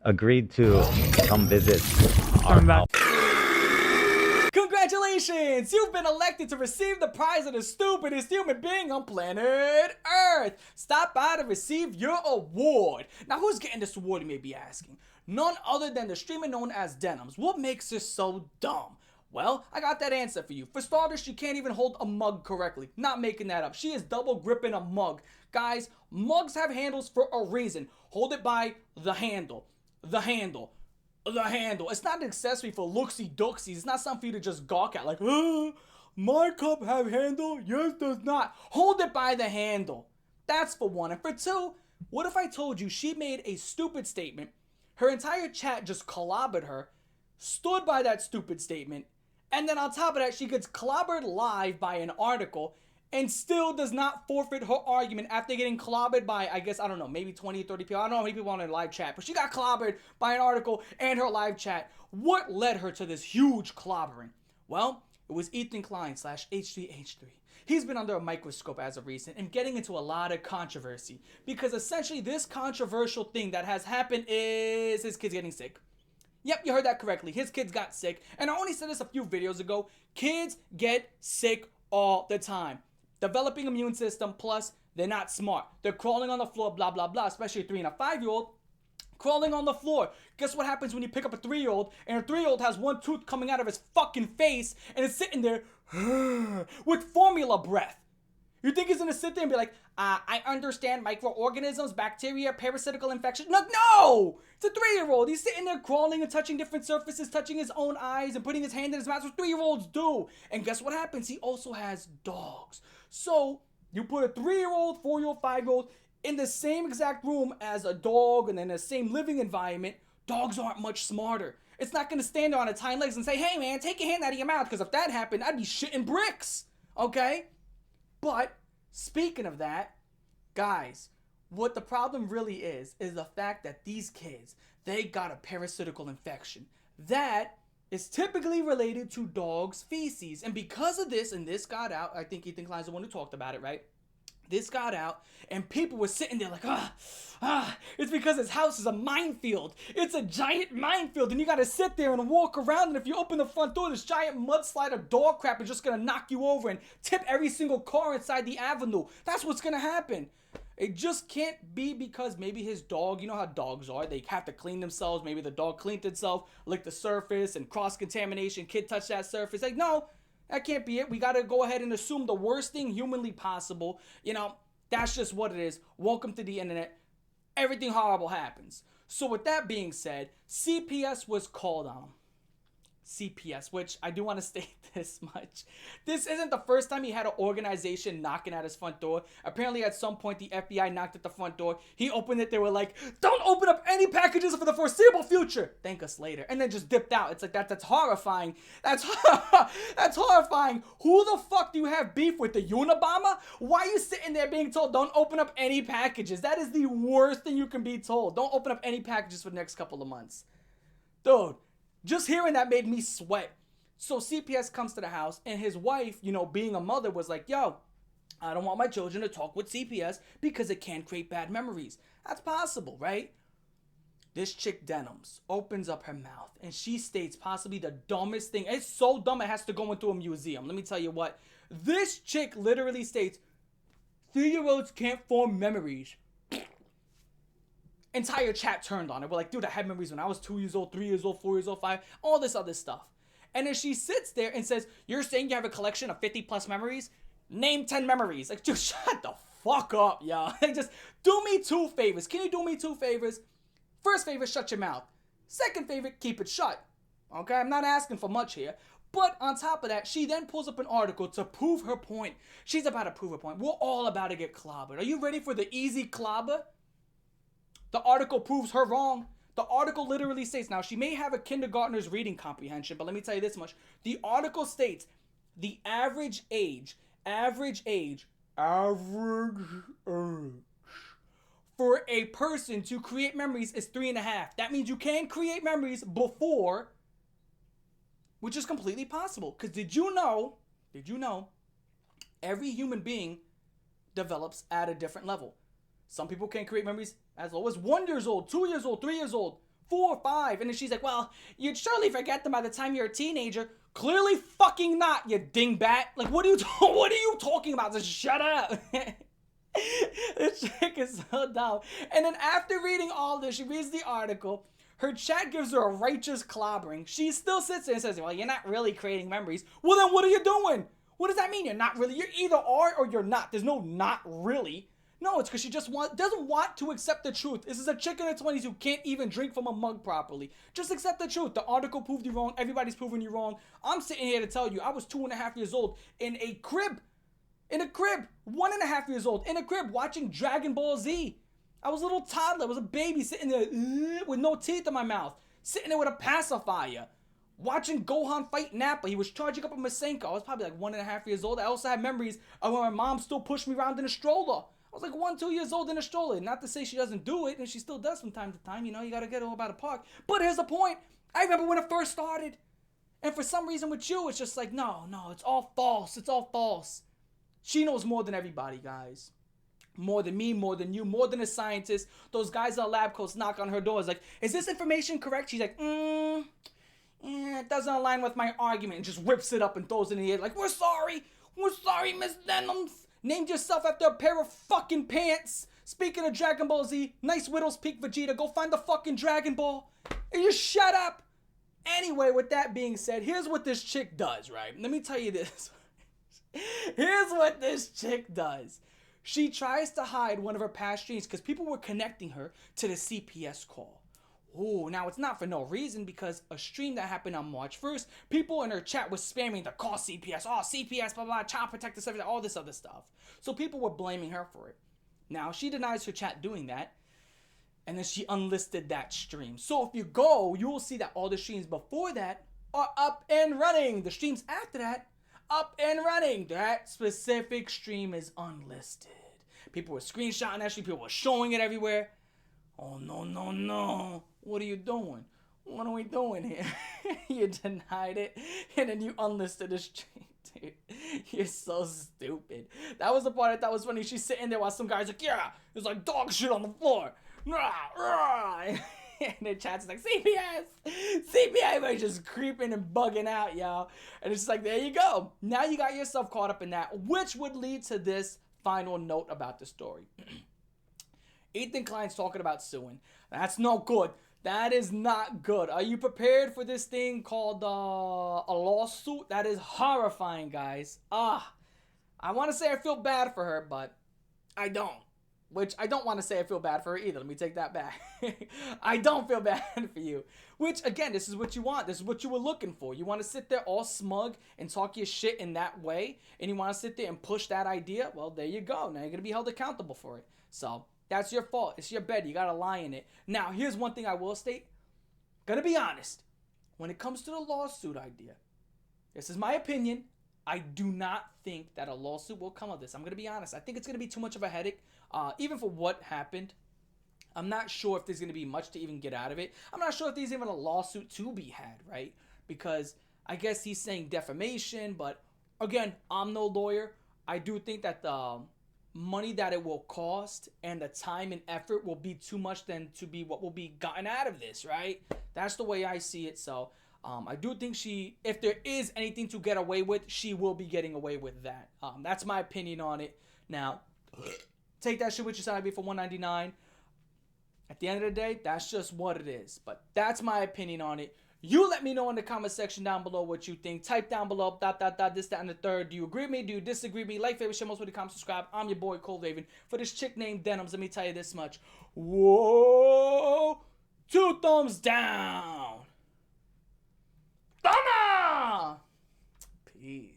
agreed to come visit our Coming back. house. Congratulations! You've been elected to receive the prize of the stupidest human being on planet Earth. Stop by to receive your award. Now, who's getting this award, you may be asking? None other than the streamer known as Denims. What makes her so dumb? Well, I got that answer for you. For starters, she can't even hold a mug correctly. Not making that up. She is double gripping a mug. Guys, mugs have handles for a reason. Hold it by the handle. The handle. The handle. It's not an accessory for looksy-dooksies. It's not something for you to just gawk at like, my cup have handle? Yours does not. Hold it by the handle. That's for one. And for two, what if I told you she made a stupid statement, her entire chat just clobbered her, stood by that stupid statement, and then on top of that, she gets clobbered live by an article and still does not forfeit her argument after getting clobbered by, I guess, I don't know, maybe 20, 30 people. I don't know how many people on her live chat, but she got clobbered by an article and her live chat. What led her to this huge clobbering? Well, it was Ethan Klein / H3H3. He's been under a microscope as of recent and getting into a lot of controversy because essentially this controversial thing that has happened is his kid's getting sick. Yep, you heard that correctly. His kids got sick. And I only said this a few videos ago. Kids get sick all the time. Developing immune system, plus they're not smart. They're crawling on the floor, blah, blah, blah. Especially a 3 and a 5-year-old crawling on the floor. Guess what happens when you pick up a 3-year-old and a 3-year-old has one tooth coming out of his fucking face and is sitting there with formula breath. You think he's gonna sit there and be like, I understand microorganisms, bacteria, parasitical infections. No! It's a 3-year-old. He's sitting there crawling and touching different surfaces, touching his own eyes and putting his hand in his mouth. That's what 3-year-olds do. And guess what happens? He also has dogs. So you put a 3-year-old, 4-year-old, 5-year-old in the same exact room as a dog and in the same living environment. Dogs aren't much smarter. It's not gonna stand there on its hind legs and say, hey man, take your hand out of your mouth, because if that happened, I'd be shitting bricks. Okay? But speaking of that, guys, what the problem really is the fact that these kids, they got a parasitical infection that is typically related to dogs' feces. And because of this, and this got out, I think Ethan Klein's the one who talked about it, right? This got out, and people were sitting there like, it's because his house is a minefield. It's a giant minefield, and you gotta sit there and walk around, and if you open the front door, this giant mudslide of dog crap is just gonna knock you over and tip every single car inside the avenue. That's what's gonna happen. It just can't be because maybe his dog, you know how dogs are, they have to clean themselves. Maybe the dog cleaned itself, licked the surface, and cross-contamination, kid touched that surface. Like, no. That can't be it. We got to go ahead and assume the worst thing humanly possible. You know, that's just what it is. Welcome to the internet. Everything horrible happens. So with that being said, CPS was called on him. CPS, which I do want to state this much. This isn't the first time he had an organization knocking at his front door. Apparently at some point the FBI knocked at the front door. He opened it. They were like, don't open up any packages for the foreseeable future. Thank us later. And then just dipped out. It's like that's horrifying. That's horrifying. Who the fuck do you have beef with? The Unabomber? Why are you sitting there being told don't open up any packages? That is the worst thing you can be told. Don't open up any packages for the next couple of months. Dude. Just hearing that made me sweat. So CPS comes to the house, and his wife, you know, being a mother, was like, yo, I don't want my children to talk with CPS because it can create bad memories. That's possible, right? This chick Denims opens up her mouth, and she states possibly the dumbest thing. It's so dumb it has to go into a museum. Let me tell you what. This chick literally states, 3-year-olds can't form memories. Entire chat turned on it. We're like, dude, I had memories when I was 2 years old, 3 years old, 4 years old, 5, all this other stuff. And then she sits there and says, you're saying you have a collection of 50 plus memories? Name 10 memories. Like, dude, shut the fuck up, y'all. Like, just do me 2 favors. Can you do me 2 favors? First favor, shut your mouth. Second favor, keep it shut. Okay, I'm not asking for much here. But on top of that, she then pulls up an article to prove her point. She's about to prove her point. We're all about to get clobbered. Are you ready for the easy clobber? The article proves her wrong. The article literally states, now she may have a kindergartner's reading comprehension, but let me tell you this much. The article states the average age for a person to create memories is 3.5. That means you can create memories before, which is completely possible. Because did you know, every human being develops at a different level. Some people can create memories as low as 1 year old, 2 years old, 3 years old, 4, 5. And then she's like, well, you'd surely forget them by the time you're a teenager. Clearly fucking not, you dingbat. Like, what are you talking about? Just shut up. This chick is so dumb. And then after reading all this, she reads the article. Her chat gives her a righteous clobbering. She still sits there and says, well, you're not really creating memories. Well, then what are you doing? What does that mean? You're not really. You either are or you're not. There's no not really. No, it's because she just doesn't want to accept the truth. This is a chick in her 20s who can't even drink from a mug properly. Just accept the truth. The article proved you wrong. Everybody's proving you wrong. I'm sitting here to tell you, I was 2.5 years old in a crib. 1.5 years old, in a crib, watching Dragon Ball Z. I was a little toddler. I was a baby sitting there with no teeth in my mouth. Sitting there with a pacifier. Watching Gohan fight Nappa. He was charging up a Masenko. I was probably like 1.5 years old. I also have memories of when my mom still pushed me around in a stroller. I was like 1, 2 years old in a stroller. Not to say she doesn't do it, and she still does from time to time. You know, you gotta get all about a park. But here's the point. I remember when it first started. And for some reason with you, it's just like, no, it's all false. It's all false. She knows more than everybody, guys. More than me, more than you, more than a scientist. Those guys in the lab coats knock on her doors like, is this information correct? She's like, it doesn't align with my argument. And just rips it up and throws it in the air like, we're sorry, Miss Denims. Named yourself after a pair of fucking pants. Speaking of Dragon Ball Z, nice Widow's Peak Vegeta. Go find the fucking Dragon Ball. And you shut up. Anyway, with that being said, here's what this chick does, right? Let me tell you this. Here's what this chick does. She tries to hide one of her past streams because people were connecting her to the CPS call. Ooh, now it's not for no reason because a stream that happened on March 1st, people in her chat were spamming the call CPS, CPS, blah, blah, child protective service, all this other stuff. So people were blaming her for it. Now, she denies her chat doing that, and then she unlisted that stream. So if you go, you will see that all the streams before that are up and running. The streams after that, up and running. That specific stream is unlisted. People were screenshotting that stream. People were showing it everywhere. Oh, no. What are you doing? What are we doing here? You denied it, and then you unlisted the stream, dude. You're so stupid. That was the part I thought was funny. She's sitting there while some guy's like, yeah, there's like dog shit on the floor. And the chat's like, CPS, everybody's just creeping and bugging out, y'all. And it's just like, there you go. Now you got yourself caught up in that, which would lead to this final note about the story. Ethan Klein's talking about suing. That's no good. That is not good. Are you prepared for this thing called a lawsuit? That is horrifying, guys. I want to say I feel bad for her, but I don't. Which I don't want to say I feel bad for her either. Let me take that back. I don't feel bad for you. Which, again, this is what you want. This is what you were looking for. You want to sit there all smug and talk your shit in that way, and you want to sit there and push that idea? Well, there you go. Now you're going to be held accountable for it. So, that's your fault. It's your bed. You got to lie in it. Now, here's one thing I will state. Gonna be honest. When it comes to the lawsuit idea, this is my opinion. I do not think that a lawsuit will come of this. I'm going to be honest. I think it's going to be too much of a headache, even for what happened. I'm not sure if there's going to be much to even get out of it. I'm not sure if there's even a lawsuit to be had, right? Because I guess he's saying defamation, but again, I'm no lawyer. I do think that the money that it will cost and the time and effort will be too much than to be what will be gotten out of this, right? That's the way I see it. So I do think if there is anything to get away with, she will be getting away with that. That's my opinion on it. Now, take that shit with you, side B for $1.99. At the end of the day, that's just what it is. But that's my opinion on it. You let me know in the comment section down below what you think. Type down below, ... this, that, and the third. Do you agree with me? Do you disagree with me? Like, favorite, share, most with the comment, subscribe. I'm your boy, Cole Raven. For this chick named Denims, let me tell you this much. Whoa! 2 thumbs down! Peace.